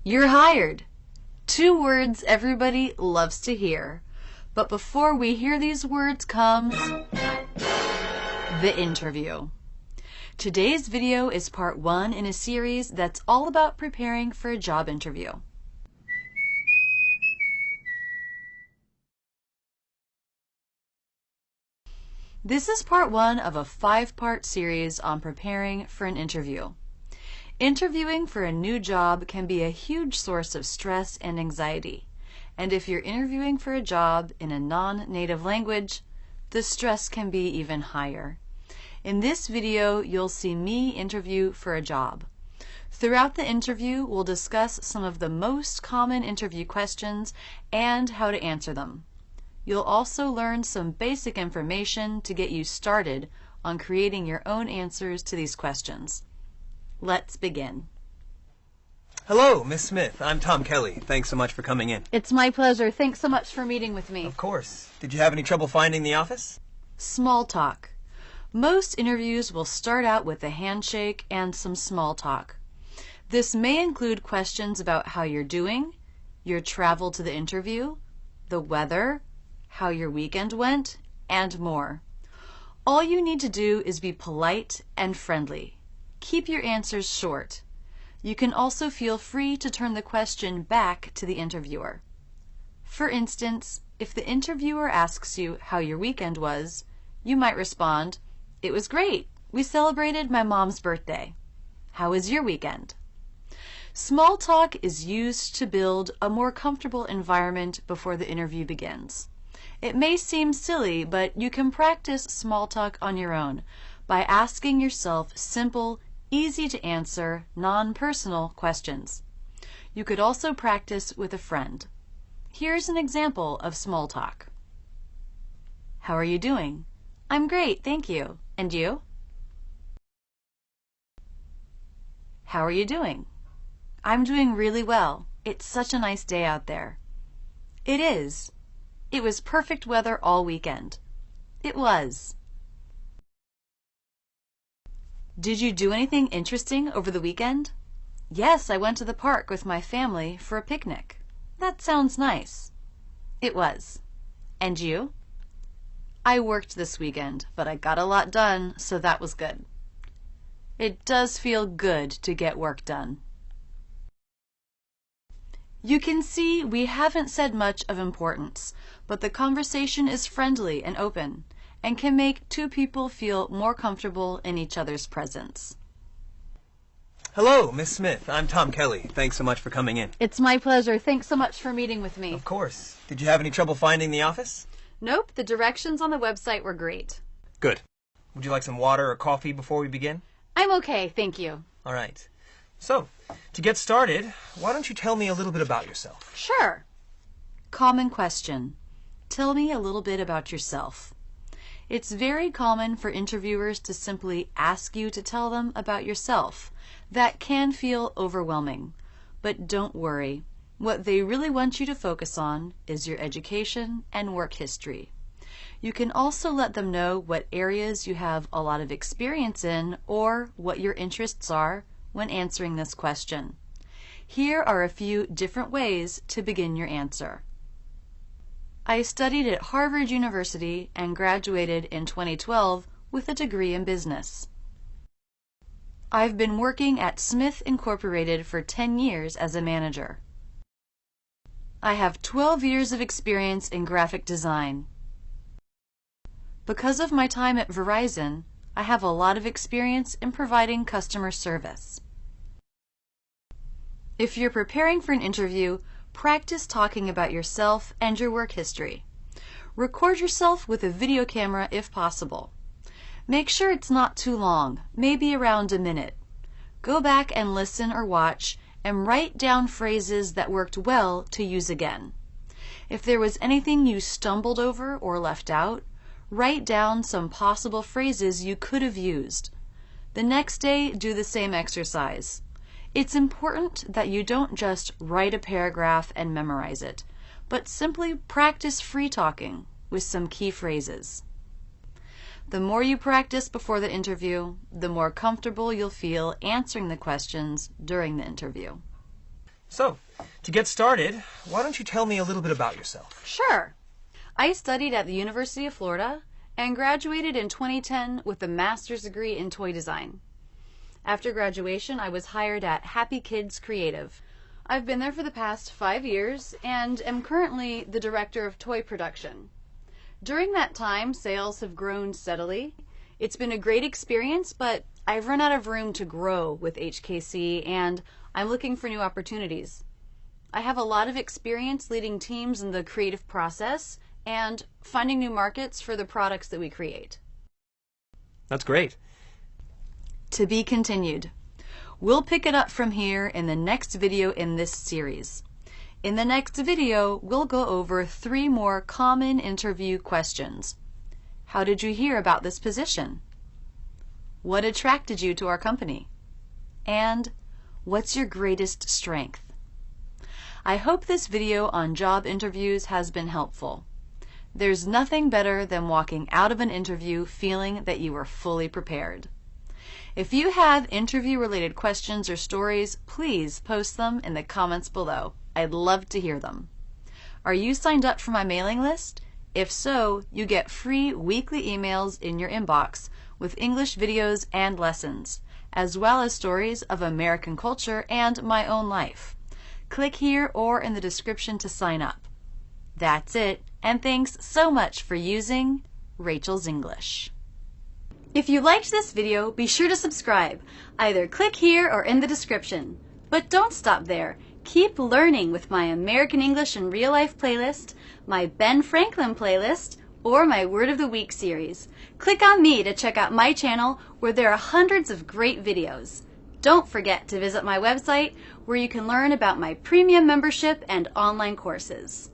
You're hired. 2 words everybody loves to hear. But before we hear these words comes the interview. Today's video is part 1 in a series that's all about preparing for a job interview. This is part 1 of a 5-part series on preparing for an interview. Interviewing for a new job can be a huge source of stress and anxiety. And if you're interviewing for a job in a non-native language, the stress can be even higher. In this video, you'll see me interview for a job. Throughout the interview, we'll discuss some of the most common interview questions and how to answer them. You'll also learn some basic information to get you started on creating your own answers to these questions. Let's begin. Hello, Miss Smith. I'm Tom Kelly. Thanks so much for coming in. It's my pleasure. Thanks so much for meeting with me. Of course. Did you have any trouble finding the office? Small talk. Most interviews will start out with a handshake and some small talk. This may include questions about how you're doing, your travel to the interview, the weather, how your weekend went, and more. All you need to do is be polite and friendly. Keep your answers short. You can also feel free to turn the question back to the interviewer. For instance, if the interviewer asks you how your weekend was, you might respond, "It was great. We celebrated my mom's birthday. How was your weekend?" Small talk is used to build a more comfortable environment before the interview begins. It may seem silly, but you can practice small talk on your own by asking yourself simple, easy to answer, non-personal questions. You could also practice with a friend. Here's an example of small talk. How are you doing? I'm great, thank you. And you? How are you doing? I'm doing really well. It's such a nice day out there. It is. It was perfect weather all weekend. It was. Did you do anything interesting over the weekend? Yes, I went to the park with my family for a picnic. That sounds nice. It was. And you? I worked this weekend, but I got a lot done, so that was good. It does feel good to get work done. You can see we haven't said much of importance, but the conversation is friendly and open, and can make 2 people feel more comfortable in each other's presence. Hello, Miss Smith. I'm Tom Kelly. Thanks so much for coming in. It's my pleasure. Thanks so much for meeting with me. Of course. Did you have any trouble finding the office? Nope, the directions on the website were great. Good. Would you like some water or coffee before we begin? I'm okay, thank you. All right. So, to get started, why don't you tell me a little bit about yourself? Sure. Common question. Tell me a little bit about yourself. It's very common for interviewers to simply ask you to tell them about yourself. That can feel overwhelming. But don't worry. What they really want you to focus on is your education and work history. You can also let them know what areas you have a lot of experience in or what your interests are when answering this question. Here are a few different ways to begin your answer. I studied at Harvard University and graduated in 2012 with a degree in business. I've been working at Smith Incorporated for 10 years as a manager. I have 12 years of experience in graphic design. Because of my time at Verizon, I have a lot of experience in providing customer service. If you're preparing for an interview, practice talking about yourself and your work history. Record yourself with a video camera if possible. Make sure it's not too long, maybe around a minute. Go back and listen or watch and write down phrases that worked well to use again. If there was anything you stumbled over or left out, write down some possible phrases you could have used. The next day, do the same exercise. It's important that you don't just write a paragraph and memorize it, but simply practice free talking with some key phrases. The more you practice before the interview, the more comfortable you'll feel answering the questions during the interview. So, to get started, why don't you tell me a little bit about yourself? Sure. I studied at the University of Florida and graduated in 2010 with a master's degree in toy design. After graduation, I was hired at Happy Kids Creative. I've been there for the past 5 years and am currently the director of toy production. During that time, sales have grown steadily. It's been a great experience, but I've run out of room to grow with HKC and I'm looking for new opportunities. I have a lot of experience leading teams in the creative process and finding new markets for the products that we create. That's great. To be continued. We'll pick it up from here in the next video in this series. In the next video, we'll go over 3 more common interview questions. How did you hear about this position? What attracted you to our company? And what's your greatest strength? I hope this video on job interviews has been helpful. There's nothing better than walking out of an interview feeling that you were fully prepared. If you have interview-related questions or stories, please post them in the comments below. I'd love to hear them. Are you signed up for my mailing list? If so, you get free weekly emails in your inbox with English videos and lessons, as well as stories of American culture and my own life. Click here or in the description to sign up. That's it, and thanks so much for using Rachel's English. If you liked this video, be sure to subscribe. Either click here or in the description. But don't stop there. Keep learning with my American English in Real Life playlist, my Ben Franklin playlist, or my Word of the Week series. Click on me to check out my channel where there are hundreds of great videos. Don't forget to visit my website where you can learn about my premium membership and online courses.